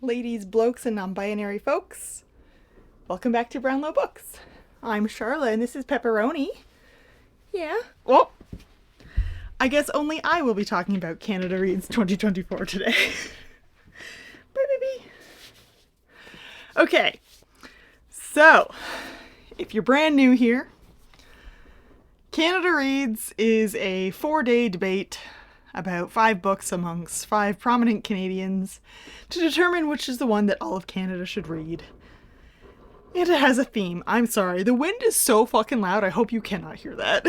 ladies, blokes, and non-binary folks. Welcome back to Brownlow Books. I'm Charla, and this is Pepperoni. Yeah. Well, I guess only I will be talking about Canada Reads 2024 today. Bye, baby. Okay. So, if you're brand new here, Canada Reads is a 4-day debate about 5 books amongst 5 prominent Canadians to determine which is the one that all of Canada should read. And it has a theme. I'm sorry, the wind is so fucking loud, I hope you cannot hear that.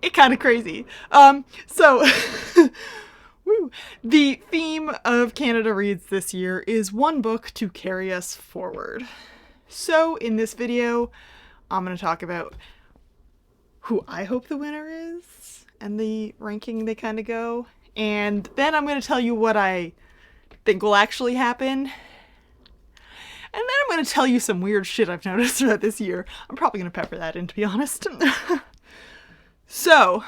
It's kind of crazy. Woo. The theme of Canada Reads this year is one book to carry us forward. So in this video, I'm going to talk about who I hope the winner is and the ranking they kind of go. And then I'm going to tell you what I think will actually happen. And then I'm going to tell you some weird shit I've noticed throughout this year. I'm probably going to pepper that in, to be honest. So,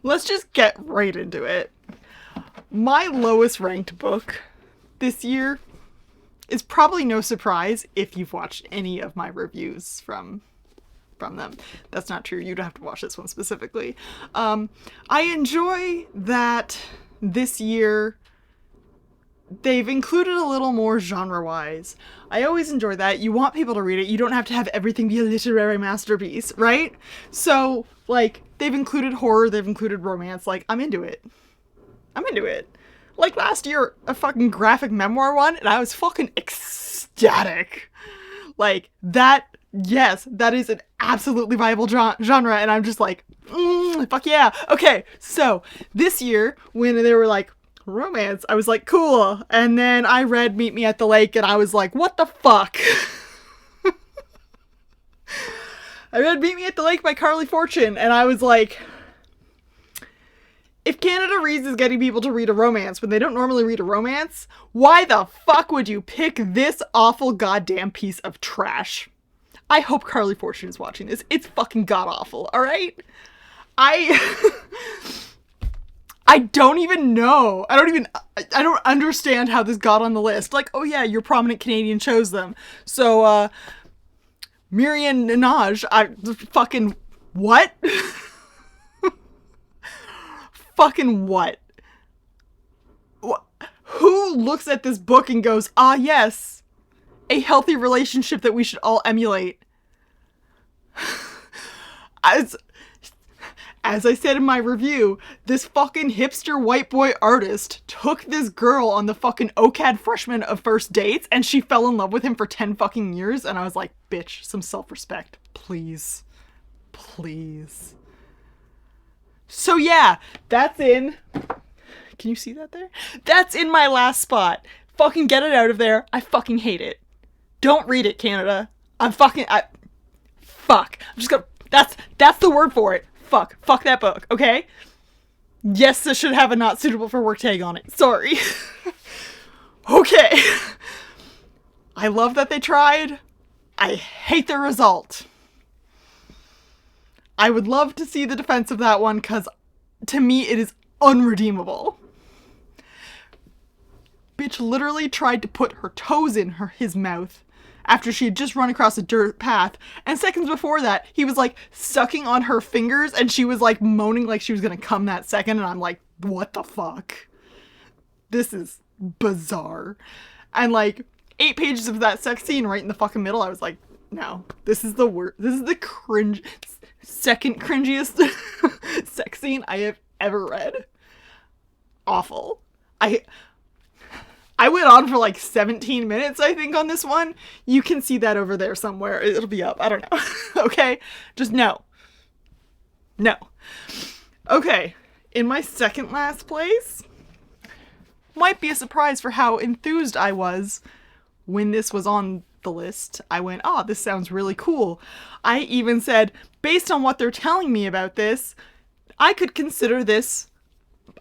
let's just get right into it. My lowest ranked book this year is probably no surprise if you've watched any of my reviews from them. That's not true. You don't have to watch this one specifically. I enjoy that this year they've included a little more genre-wise. I always enjoy that. You want people to read it. You don't have to have everything be a literary masterpiece, right? So, like, they've included horror, they've included romance. Like, I'm into it. Like, last year, a fucking graphic memoir one, and I was fucking ecstatic. Like, that, yes, that is an absolutely viable genre, and I'm just like, fuck yeah. Okay, so, this year, when they were like, romance, I was like, cool. And then I read Meet Me at the Lake, and I was like, what the fuck? I read Meet Me at the Lake by Carly Fortune, and I was like, if Canada Reads is getting people to read a romance when they don't normally read a romance, why the fuck would you pick this awful goddamn piece of trash? I hope Carly Fortune is watching this. It's fucking god-awful, alright? I don't even know. I don't understand how this got on the list. Like, oh yeah, your prominent Canadian chose them. So, Miriam Nanaj, fucking, what? Fucking what? Who looks at this book and goes, ah yes, a healthy relationship that we should all emulate? As I said in my review, this fucking hipster white boy artist took this girl on the fucking OCAD freshman of first dates, and she fell in love with him for 10 fucking years, and I was like, bitch, some self-respect. Please. Please. So yeah, that's in... Can you see that there? That's in my last spot. Fucking get it out of there. I fucking hate it. Don't read it, Canada. Fuck. I'm just gonna... That's the word for it. Fuck that book, okay? Yes, this should have a not suitable for work tag on it. Sorry. Okay. I love that they tried. I hate the result. I would love to see the defense of that one, because to me it is unredeemable. Bitch literally tried to put her toes in his mouth after she had just run across a dirt path, and seconds before that, he was like sucking on her fingers, and she was like moaning like she was gonna come that second, and I'm like, what the fuck? This is bizarre. And like 8 pages of that sex scene right in the fucking middle, I was like, no, this is the worst. This is the second cringiest sex scene I have ever read. Awful. I went on for like 17 minutes, I think, on this one. You can see that over there somewhere. It'll be up. I don't know. Okay? Just no. No. Okay. In my second last place, might be a surprise for how enthused I was when this was on the list. I went, oh, this sounds really cool. I even said, based on what they're telling me about this, I could consider this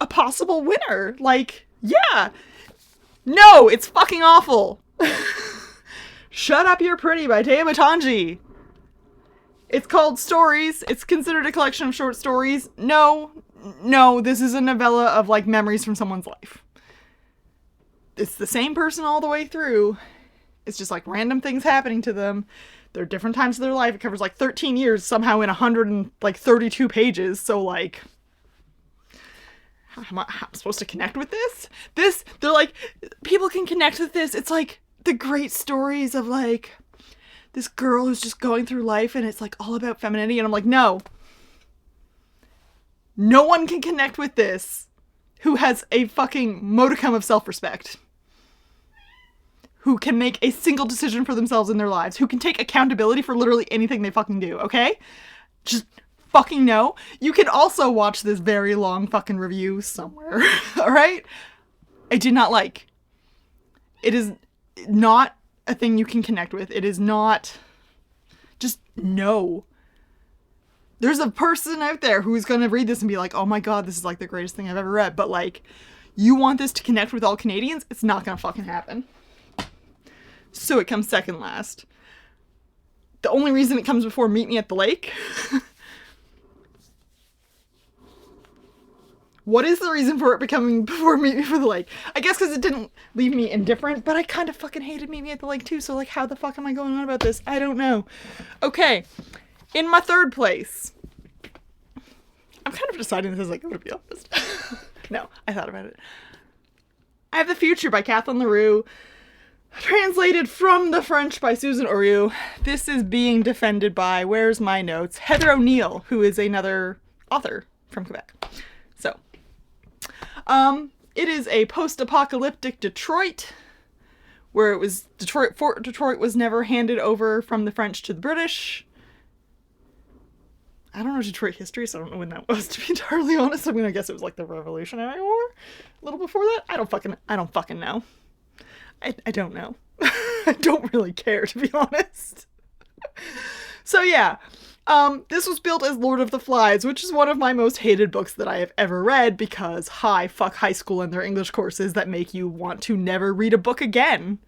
a possible winner. Like, yeah. No, it's fucking awful. Shut Up, You're Pretty by Taya Matangi. It's called Stories. It's considered a collection of short stories. No, No, this is a novella of, like, memories from someone's life. It's the same person all the way through. It's just, like, random things happening to them. There are different times of their life. It covers, like, 13 years somehow in 132 pages. So, like, how am I supposed to connect with this? They're like, people can connect with this. It's, like, the great stories of, like, this girl who's just going through life and it's, like, all about femininity. And I'm like, no. No one can connect with this who has a fucking modicum of self-respect. Who can make a single decision for themselves in their lives. Who can take accountability for literally anything they fucking do, okay? Just fucking no. You can also watch this very long fucking review somewhere, alright? I did not like. It is not a thing you can connect with. It is not... Just no. There's a person out there who's going to read this and be like, oh my god, this is like the greatest thing I've ever read. But like, you want this to connect with all Canadians? It's not going to fucking happen. So it comes second last. The only reason it comes before Meet Me at the Lake. What is the reason for it becoming before Meet Me for the Lake? I guess because it didn't leave me indifferent, but I kind of fucking hated Meet Me at the Lake too. So like, how the fuck am I going on about this? I don't know. Okay. In my third place, I'm kind of deciding this as I go, to be honest. No, I thought about it. I have The Future by Kathleen LaRue, translated from the French by Susan Oriou. This is being defended by, where's my notes, Heather O'Neill, who is another author from Quebec. So, it is a post-apocalyptic Detroit, where it was Fort Detroit was never handed over from the French to the British. I don't know Detroit history, so I don't know when that was, to be entirely honest. I'm gonna guess it was like the Revolutionary War, a little before that. I don't fucking know. I don't know. I don't really care, to be honest. So yeah, this was billed as Lord of the Flies, which is one of my most hated books that I have ever read because fuck high school and their English courses that make you want to never read a book again.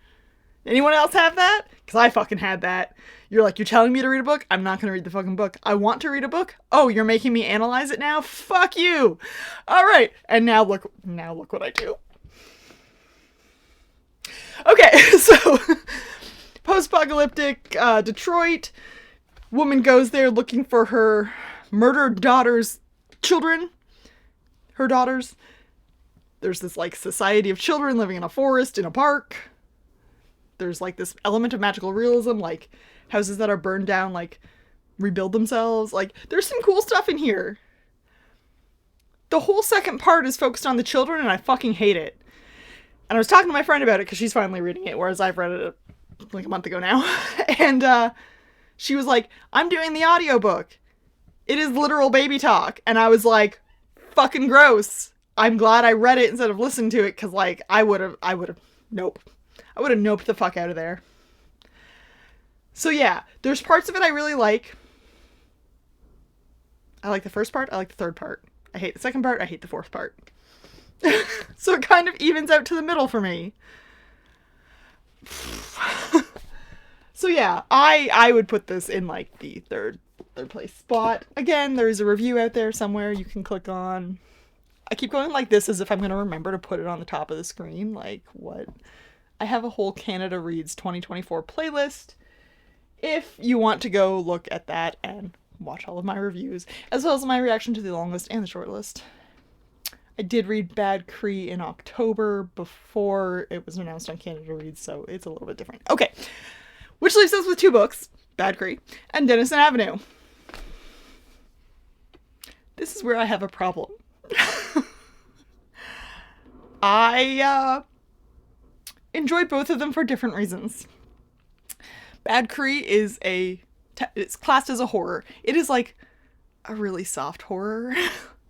Anyone else have that? Because I fucking had that. You're like, you're telling me to read a book? I'm not going to read the fucking book. I want to read a book? Oh, you're making me analyze it now? Fuck you! Alright, and now look what I do. Okay, so, post-apocalyptic Detroit. Woman goes there looking for her murdered daughter's children. Her daughters. There's this, like, society of children living in a forest, in a park. There's, like, this element of magical realism, like, houses that are burned down, like, rebuild themselves. Like, there's some cool stuff in here. The whole second part is focused on the children, and I fucking hate it. And I was talking to my friend about it, because she's finally reading it, whereas I've read it, like, a month ago now. And, she was like, I'm doing the audiobook. It is literal baby talk. And I was like, fucking gross. I'm glad I read it instead of listening to it, because, like, I would have, nope. I would have noped the fuck out of there. So yeah, there's parts of it I really like. I like the first part, I like the third part. I hate the second part, I hate the fourth part. So it kind of evens out to the middle for me. So yeah, I would put this in like the third place spot. Again, there's a review out there somewhere you can click on. I keep going like this as if I'm going to remember to put it on the top of the screen. Like, what? I have a whole Canada Reads 2024 playlist. If you want to go look at that and watch all of my reviews, as well as my reaction to the long list and the short list. I did read Bad Cree in October before it was announced on Canada Reads, so it's a little bit different. Okay, which leaves us with two books, Bad Cree and Denison Avenue. This is where I have a problem. I enjoyed both of them for different reasons. Bad Cree is it's classed as a horror. It is like a really soft horror.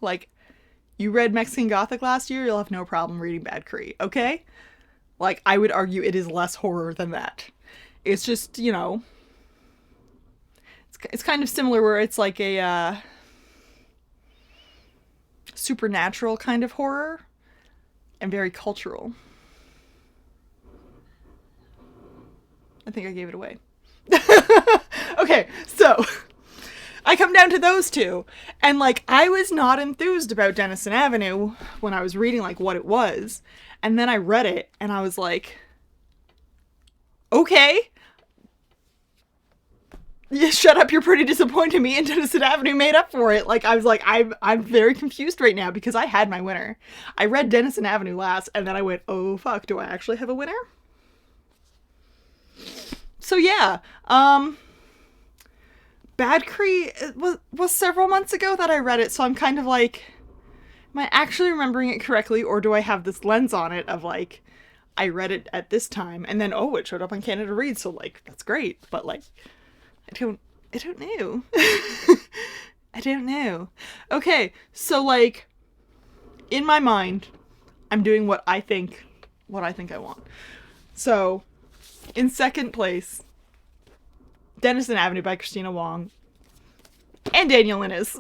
Like, you read Mexican Gothic last year, you'll have no problem reading Bad Cree, okay? Like, I would argue it is less horror than that. It's just, you know, it's kind of similar where it's like a supernatural kind of horror and very cultural. I think I gave it away. Okay, so I come down to those two. And, like, I was not enthused about Denison Avenue when I was reading, like, what it was. And then I read it, and I was like, okay. Yeah, shut up, you're pretty disappointed me, and Denison Avenue made up for it. Like, I was like, I'm very confused right now, because I had my winner. I read Denison Avenue last, and then I went, oh, fuck, do I actually have a winner? So, yeah, Bad Cree was several months ago that I read it, so I'm kind of like, am I actually remembering it correctly, or do I have this lens on it of, like, I read it at this time, and then, oh, it showed up on Canada Reads, so, like, that's great, but, like, I don't know. I don't know. Okay, so, like, in my mind, I'm doing what I think I want. So, in second place, Denison Avenue by Christina Wong and Daniel Innes.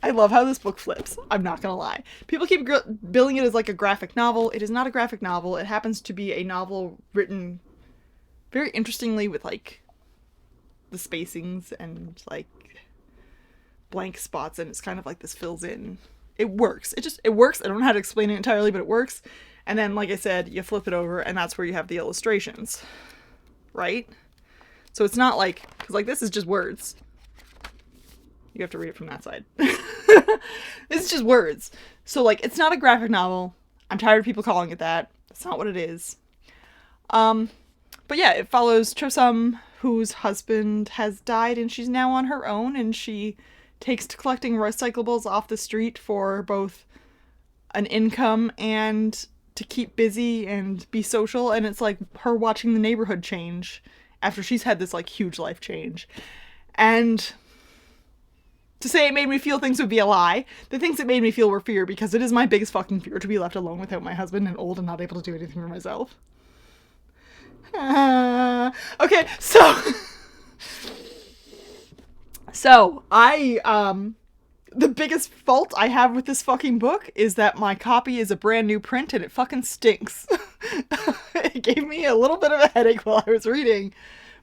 I love how this book flips. I'm not gonna lie. People keep billing it as like a graphic novel. It is not a graphic novel. It happens to be a novel written very interestingly with like the spacings and like blank spots, and it's kind of like this fills in. It works. It works. I don't know how to explain it entirely, but it works. And then, like I said, you flip it over, and that's where you have the illustrations, right? So it's not like, because like this is just words. You have to read it from that side. This is just words. So like, it's not a graphic novel. I'm tired of people calling it that. That's not what it is. But yeah, it follows Chosum, whose husband has died, and she's now on her own, and she takes to collecting recyclables off the street for both an income and to keep busy and be social. And it's like her watching the neighborhood change after she's had this like huge life change. And to say it made me feel things would be a lie. The things it made me feel were fear, because it is my biggest fucking fear to be left alone without my husband and old and not able to do anything for myself. Okay, so the biggest fault I have with this fucking book is that my copy is a brand new print and it fucking stinks. It gave me a little bit of a headache while I was reading,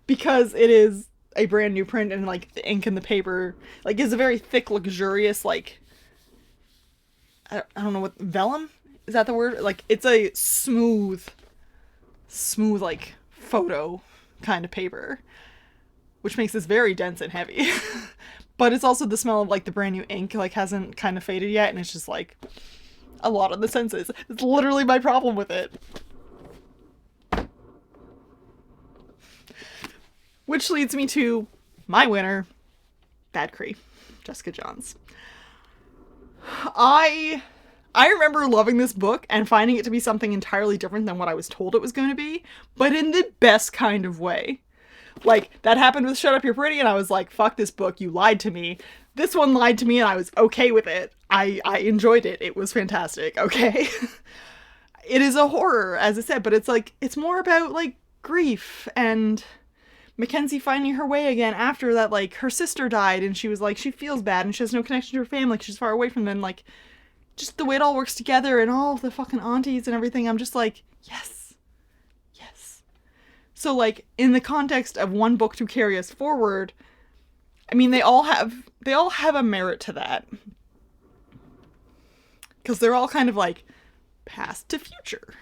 because it is a brand new print, and like the ink and the paper like is a very thick, luxurious, like I don't know what, vellum? Is that the word? Like it's a smooth like photo kind of paper, which makes this very dense and heavy. But it's also the smell of like the brand new ink like hasn't kind of faded yet, and it's just like a lot of the senses. It's literally my problem with it. Which leads me to my winner, Bad Cree, Jessica Johns. I remember loving this book and finding it to be something entirely different than what I was told it was going to be, but in the best kind of way. Like, that happened with Shut Up You're Pretty, and I was like, fuck this book, you lied to me. This one lied to me, and I was okay with it. I enjoyed it. It was fantastic, okay? It is a horror, as I said, but it's like, it's more about, like, grief and Mackenzie finding her way again after that, like, her sister died, and she was like, she feels bad, and she has no connection to her family, she's far away from them, like, just the way it all works together, and all of the fucking aunties and everything, I'm just like, yes. So, like, in the context of one book to carry us forward, I mean, they all have a merit to that. Because they're all kind of like past to future.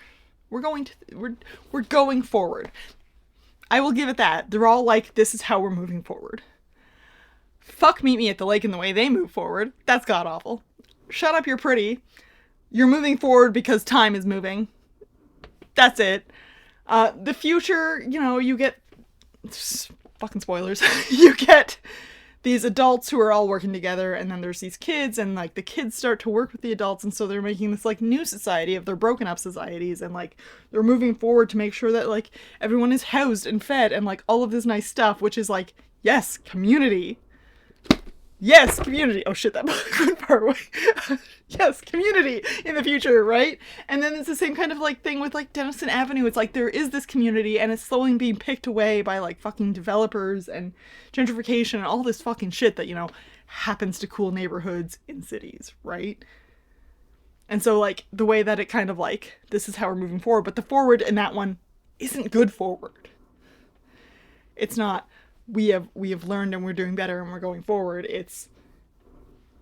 We're going forward. I will give it that. They're all like, this is how we're moving forward. Fuck Meet Me at the Lake and the way they move forward. That's god awful. Shut Up You're Pretty. You're moving forward because time is moving. That's it. The future, you know, you get fucking spoilers. You get these adults who are all working together, and then there's these kids, and like the kids start to work with the adults, and so they're making this like new society of their broken up societies, and like they're moving forward to make sure that like everyone is housed and fed and like all of this nice stuff, which is like, yes, community. Yes, community. Oh shit, that went far away. Yes, community in the future, right? And then it's the same kind of like thing with like Denison Avenue. It's like there is this community, and it's slowly being picked away by like fucking developers and gentrification and all this fucking shit that, you know, happens to cool neighborhoods in cities, right? And so like the way that it kind of like, this is how we're moving forward, but the forward in that one isn't good forward. It's not, we have learned and we're doing better and we're going forward. It's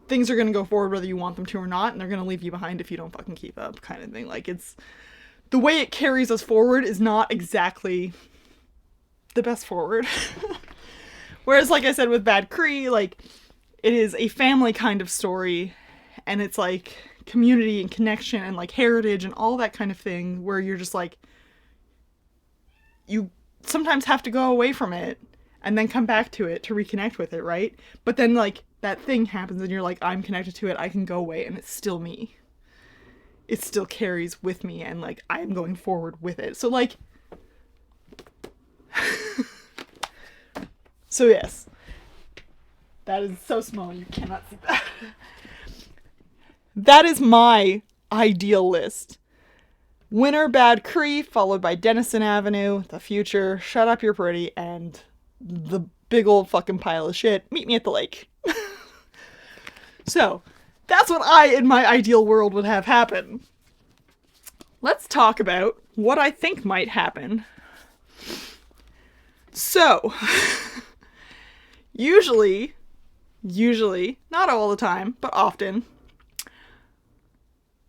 things are going to go forward whether you want them to or not, and they're going to leave you behind if you don't fucking keep up, kind of thing. Like, it's the way it carries us forward is not exactly the best forward. Whereas, like I said, with Bad Cree, like, it is a family kind of story, and it's like community and connection and like heritage and all that kind of thing, where you're just like, you sometimes have to go away from it and then come back to it to reconnect with it, right? But then, like, that thing happens and you're like, I'm connected to it, I can go away, and it's still me. It still carries with me, and like, I'm going forward with it. So like, so yes, that is so small you cannot see that. That is my ideal list. Winter, Bad Cree, followed by Denison Avenue, The Future, Shut Up You're Pretty, and the big old fucking pile of shit, Meet Me at the Lake. So, that's what I, in my ideal world, would have happen. Let's talk about what I think might happen. So, usually, not all the time, but often,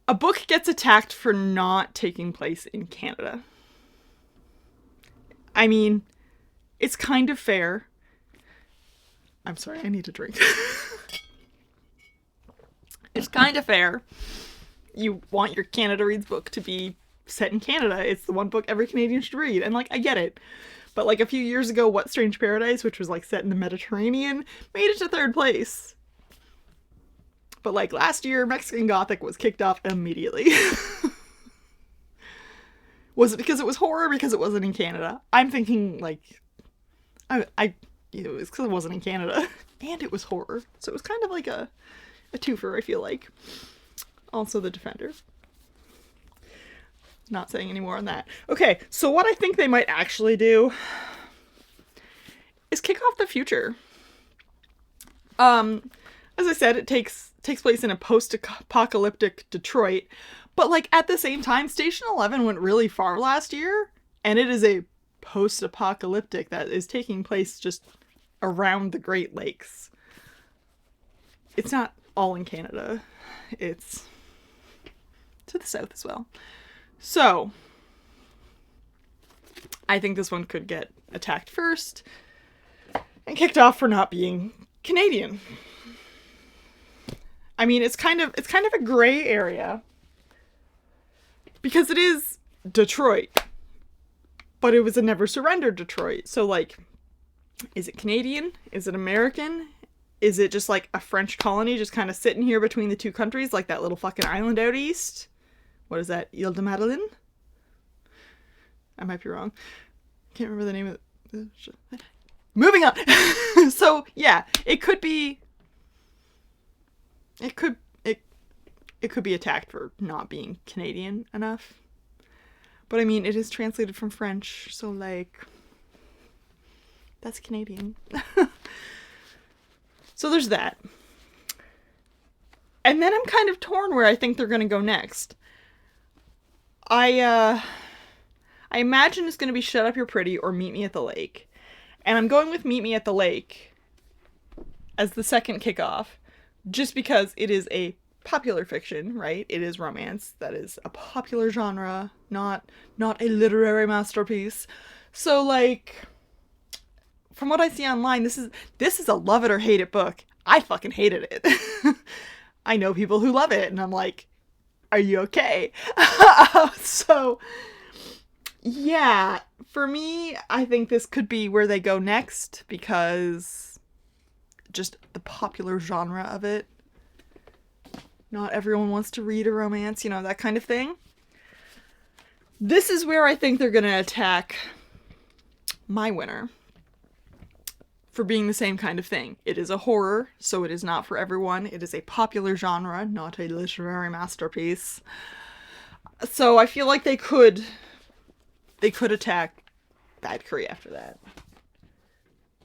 a book gets attacked for not taking place in Canada. I mean, it's kind of fair. I'm sorry, I need a drink. It's kind of fair. You want your Canada Reads book to be set in Canada. It's the one book every Canadian should read. And, like, I get it. But, like, a few years ago, What Strange Paradise, which was, like, set in the Mediterranean, made it to 3rd place. But, like, last year, Mexican Gothic was kicked off immediately. Was it because it was horror? Because it wasn't in Canada? I'm thinking, like, it was because it wasn't in Canada. And it was horror. So it was kind of like a twofer, I feel like. Also The Defender. Not saying any more on that. Okay, so what I think they might actually do is kick off The Future. As I said, it takes place in a post-apocalyptic Detroit, but, like, at the same time, Station 11 went really far last year, and it is a post-apocalyptic that is taking place just around the Great Lakes. It's not all in Canada. It's to the south as well. So, I think this one could get attacked first and kicked off for not being Canadian. I mean, it's kind of a gray area because it is Detroit, but it was a never surrender Detroit. So, like, is it Canadian? Is it American? Is it just like a French colony just kind of sitting here between the two countries, like that little fucking island out east? What is that? Ile de Madeleine? I might be wrong. Can't remember the name of it. Moving on. So, yeah, it could be attacked for not being Canadian enough. But I mean, it is translated from French, so, like, that's Canadian. So there's that. And then I'm kind of torn where I think they're going to go next. I imagine it's going to be Shut Up You're Pretty or Meet Me at the Lake. And I'm going with Meet Me at the Lake as the second kickoff, just because it is a popular fiction, right? It is romance. That is a popular genre, not a literary masterpiece. So, like, from what I see online, this is a love it or hate it book. I fucking hated it. I know people who love it, and I'm like, are you okay? So, yeah, for me, I think this could be where they go next, because just the popular genre of it. Not everyone wants to read a romance, that kind of thing. This is where I think they're going to attack my winner for being the same kind of thing. It is a horror, so it is not for everyone. It is a popular genre, not a literary masterpiece. So I feel like they could attack Bad Cree after that.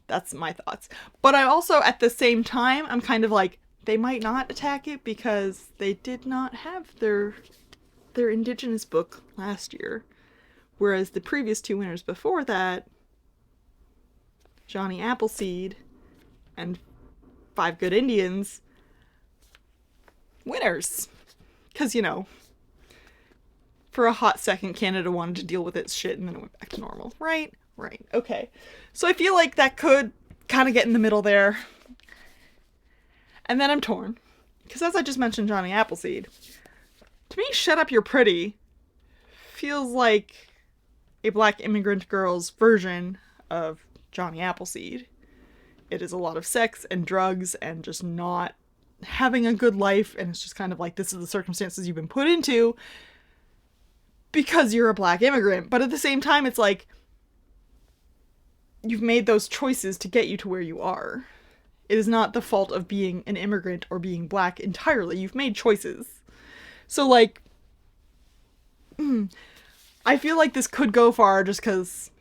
That's my thoughts. But I also, at the same time, I'm kind of like, they might not attack it because they did not have their Indigenous book last year. Whereas the previous two winners before that Johnny Appleseed, and Five Good Indians, winners. Because, you know, for a hot second, Canada wanted to deal with its shit and then it went back to normal. Right? Right. Okay. So I feel like that could kind of get in the middle there. And then I'm torn. Because as I just mentioned Johnny Appleseed, to me, Shut Up You're Pretty feels like a black immigrant girl's version of Johnny Appleseed. It is a lot of sex and drugs and just not having a good life, and it's just kind of like, this is the circumstances you've been put into because you're a black immigrant. But at the same time, it's like, you've made those choices to get you to where you are. It is not the fault of being an immigrant or being black entirely. You've made choices. So, like, I feel like this could go far just because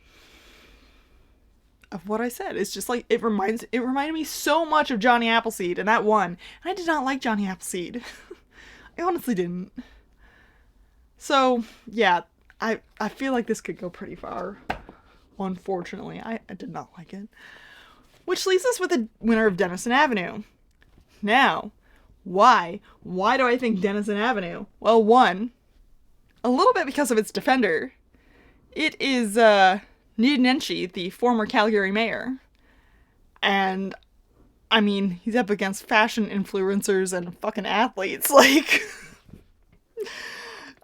of what I said. It's just like, it reminded me so much of Johnny Appleseed, and that won. And I did not like Johnny Appleseed. I honestly didn't. So, yeah, I feel like this could go pretty far. Unfortunately, I did not like it. Which leaves us with the winner of Denison Avenue. Now, why? Why do I think Denison Avenue? Well, one, a little bit because of its defender. It is Nita Nenshi, the former Calgary mayor. And, I mean, he's up against fashion influencers and fucking athletes. Like,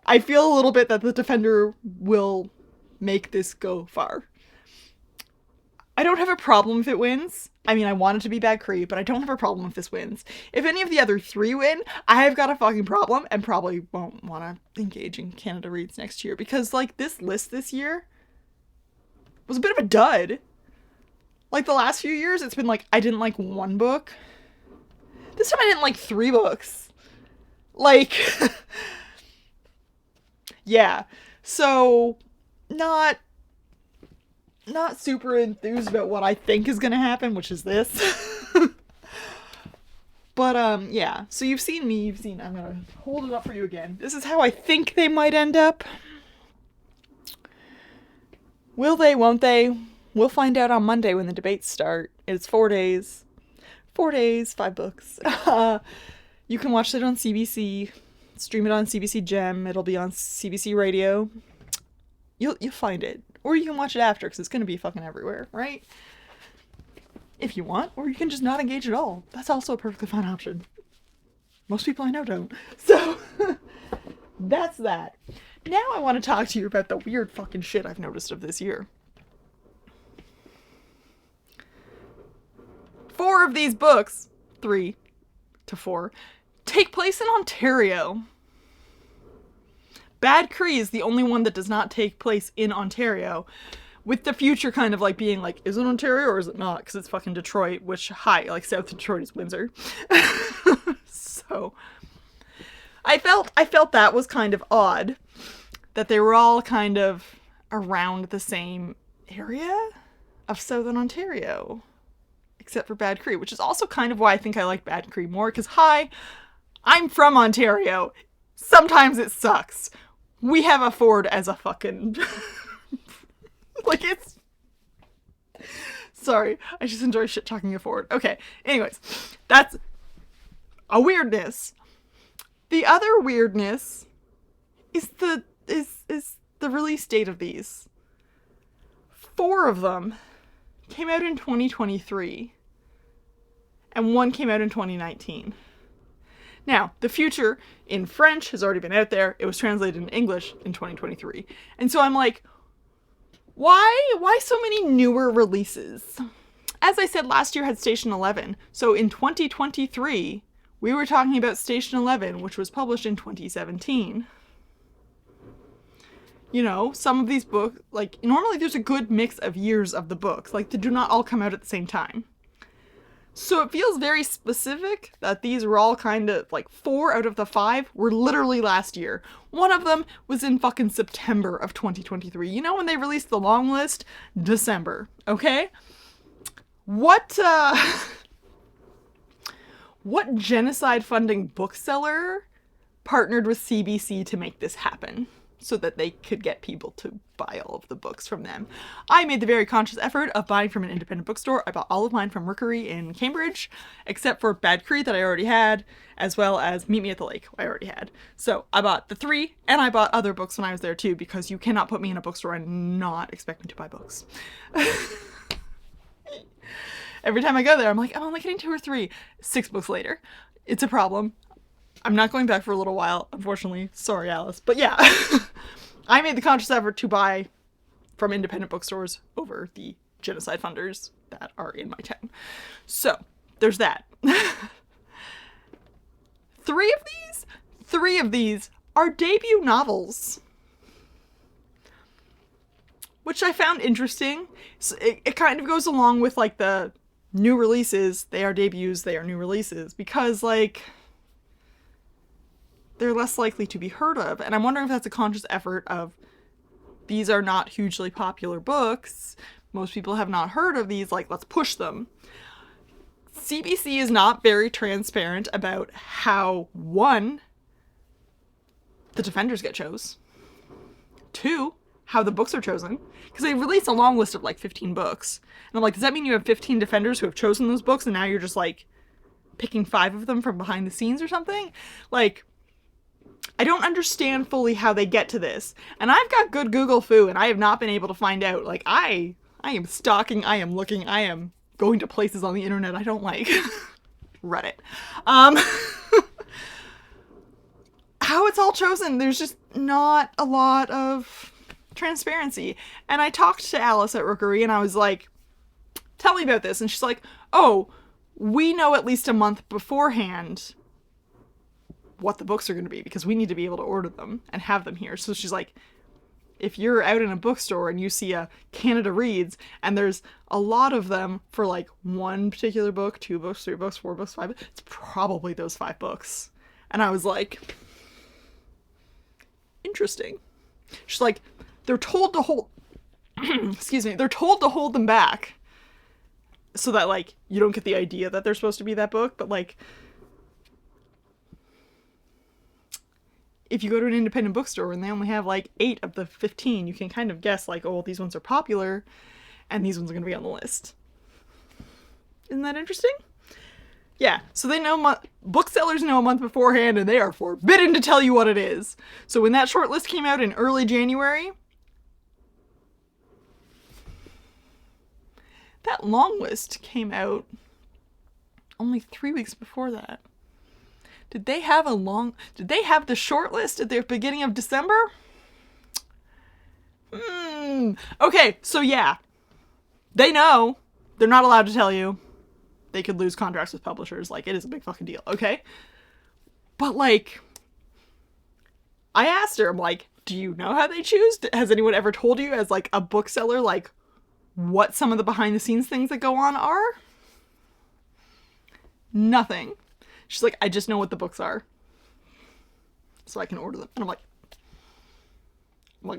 I feel a little bit that the defender will make this go far. I don't have a problem if it wins. I mean, I want it to be Bad Cree, but I don't have a problem if this wins. If any of the other three win, I have got a fucking problem and probably won't want to engage in Canada Reads next year, because, like, this list this year was a bit of a dud. Like, the last few years, it's been like, I didn't like one book. This time I didn't like 3 books. Like, yeah. So, not super enthused about what I think is gonna happen, which is this. But, yeah. So you've seen, I'm gonna hold it up for you again. This is how I think they might end up. Will they, won't they? We'll find out on Monday when the debates start. It's 4 days. 4 days, 5 books. You can watch it on CBC. Stream it on CBC Gem. It'll be on CBC Radio. You'll find it. Or you can watch it after, because it's going to be fucking everywhere, right? If you want. Or you can just not engage at all. That's also a perfectly fine option. Most people I know don't. So, that's that. Now I want to talk to you about the weird fucking shit I've noticed of this year. 4 of these books, 3 to 4, take place in Ontario. Bad Cree is the only one that does not take place in Ontario, with the future kind of like being like, is it Ontario or is it not? Because it's fucking Detroit, which, like South Detroit is Windsor. So, I felt that was kind of odd, that they were all kind of around the same area of Southern Ontario, except for Bad Cree, which is also kind of why I think I like Bad Cree more, because, I'm from Ontario. Sometimes it sucks. We have a Ford as a fucking... like, it's... Sorry, I just enjoy shit talking a Ford. Okay, anyways, that's a weirdness. The other weirdness is the release date of these. 4 of them came out in 2023, and 1 came out in 2019. Now, the future in French has already been out there. It was translated in English in 2023. And so I'm like, why so many newer releases? As I said, last year had Station 11. So in 2023, we were talking about Station 11, which was published in 2017. You know, some of these books, like, normally there's a good mix of years of the books. Like, they do not all come out at the same time. So it feels very specific that these were all kind of, like, 4 out of the 5 were literally last year. One of them was in fucking September of 2023. You know when they released the long list? December, okay? What genocide funding bookseller partnered with CBC to make this happen? so that they could get people to buy all of the books from them. I made the very conscious effort of buying from an independent bookstore. I bought all of mine from Rookery in Cambridge, except for Bad Cree that I already had, as well as Meet Me at the Lake, I already had. So I bought the 3, and I bought other books when I was there too, because you cannot put me in a bookstore and not expect me to buy books. Every time I go there, I'm like, I'm only getting 2 or 3. 6 books later. It's a problem. I'm not going back for a little while, unfortunately. Sorry, Alice. But yeah, I made the conscious effort to buy from independent bookstores over the genocide funders that are in my town. So, there's that. 3 of these are debut novels, which I found interesting. So it kind of goes along with like the new releases. They are debuts, they are new releases, because like they're less likely to be heard of. And I'm wondering if that's a conscious effort of, these are not hugely popular books, most people have not heard of these, like, let's push them. CBC is not very transparent about how, 1, the defenders get chose, 2, how the books are chosen, because they release a long list of like 15 books. And I'm like, does that mean you have 15 defenders who have chosen those books and now you're just like picking 5 of them from behind the scenes or something? Like, I don't understand fully how they get to this. And I've got good Google foo, and I have not been able to find out. Like, I am stalking, I am looking, I am going to places on the internet I don't like. Reddit. How it's all chosen, there's just not a lot of transparency. And I talked to Alice at Rookery, and I was like, tell me about this. And she's like, oh, we know at least a month beforehand what the books are going to be, because we need to be able to order them and have them here. So she's like, if you're out in a bookstore and you see a Canada Reads and there's a lot of them for like one particular book, 2 books, 3 books, 4 books, 5, it's probably those 5 books. And I was like, interesting. She's like, they're told to hold excuse me, they're told to hold them back so that like you don't get the idea that they're supposed to be that book. But like, if you go to an independent bookstore and they only have like 8 of the 15, you can kind of guess like, oh, well, these ones are popular and these ones are going to be on the list. Isn't that interesting? Yeah, so they know, booksellers know a month beforehand, and they are forbidden to tell you what it is. So when that short list came out in early January, that long list came out only 3 weeks before that. Did they have the short list at the beginning of December? Okay, so yeah. They know. They're not allowed to tell you. They could lose contracts with publishers. Like, it is a big fucking deal, okay? But, like, I asked her, I'm like, do you know how they choose? Has anyone ever told you, as, like, a bookseller, like, what some of the behind-the-scenes things that go on are? Nothing. She's like, I just know what the books are, so I can order them. And I'm like,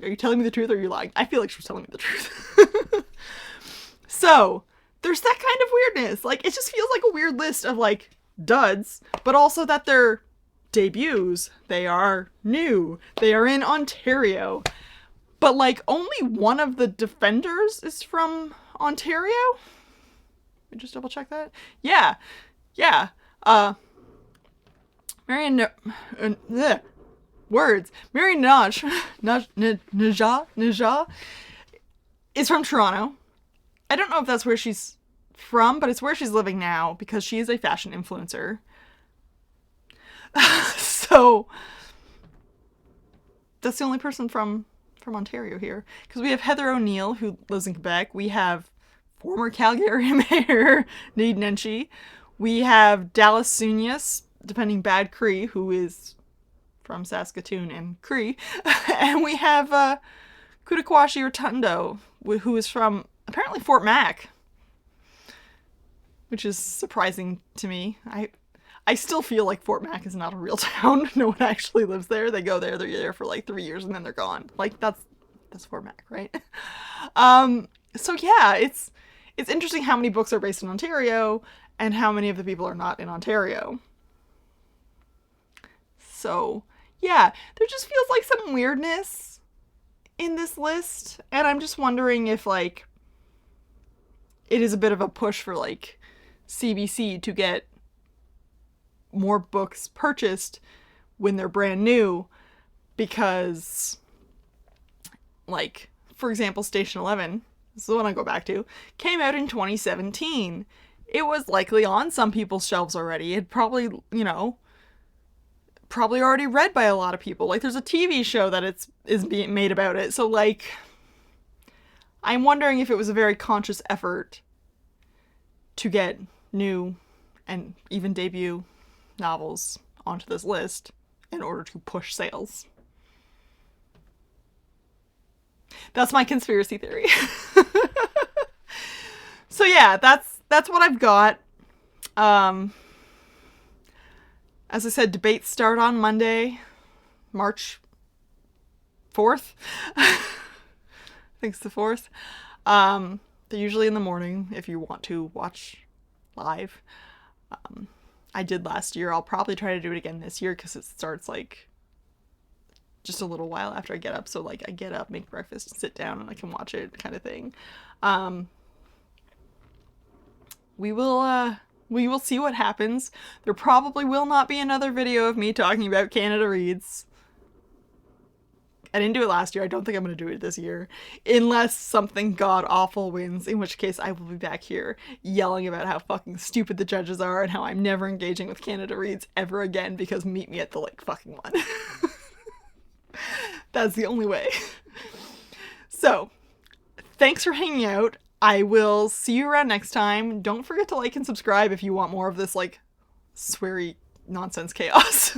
are you telling me the truth or are you lying? I feel like she was telling me the truth. So, there's that kind of weirdness. Like, it just feels like a weird list of, like, duds, but also that they're debuts. They are new. They are in Ontario. But, like, only one of the defenders is from Ontario? Let me just double check that. Yeah. Marion, words. Marion Najah is from Toronto. I don't know if that's where she's from, but it's where she's living now because she is a fashion influencer. So that's the only person from Ontario here. Because we have Heather O'Neill, who lives in Quebec. We have former Calgary Mayor Naid Nenshi. We have Dallas Soonias, defending Bad Cree, who is from Saskatoon and Cree. And we have Kudakwashi Rotundo, who is from apparently Fort Mac, which is surprising to me. I still feel like Fort Mac is not a real town. No one actually lives there. They go there, they're there for like 3 years, and then they're gone. Like, that's Fort Mac, right? So yeah, it's interesting how many books are based in Ontario and how many of the people are not in Ontario. So yeah, there just feels like some weirdness in this list, and I'm just wondering if, like, it is a bit of a push for, like, CBC to get more books purchased when they're brand new, because, like, for example, Station 11, this is the one I go back to, came out in 2017. It was likely on some people's shelves already. It probably, probably already read by a lot of people. Like, there's a TV show that is being made about it. So, like, I'm wondering if it was a very conscious effort to get new and even debut novels onto this list in order to push sales. That's my conspiracy theory. So yeah, that's what I've got. As I said, debates start on Monday, March 4th. I think it's the 4th. They're usually in the morning if you want to watch live. I did last year. I'll probably try to do it again this year because it starts like just a little while after I get up. So like I get up, make breakfast, sit down, and I can watch it, kind of thing. We will see what happens. There probably will not be another video of me talking about Canada Reads. I didn't do it last year. I don't think I'm going to do it this year. Unless something god-awful wins, in which case I will be back here yelling about how fucking stupid the judges are and how I'm never engaging with Canada Reads ever again because meet me at the, like, fucking one. That's the only way. So, thanks for hanging out. I will see you around next time. Don't forget to like and subscribe if you want more of this, like, sweary nonsense chaos.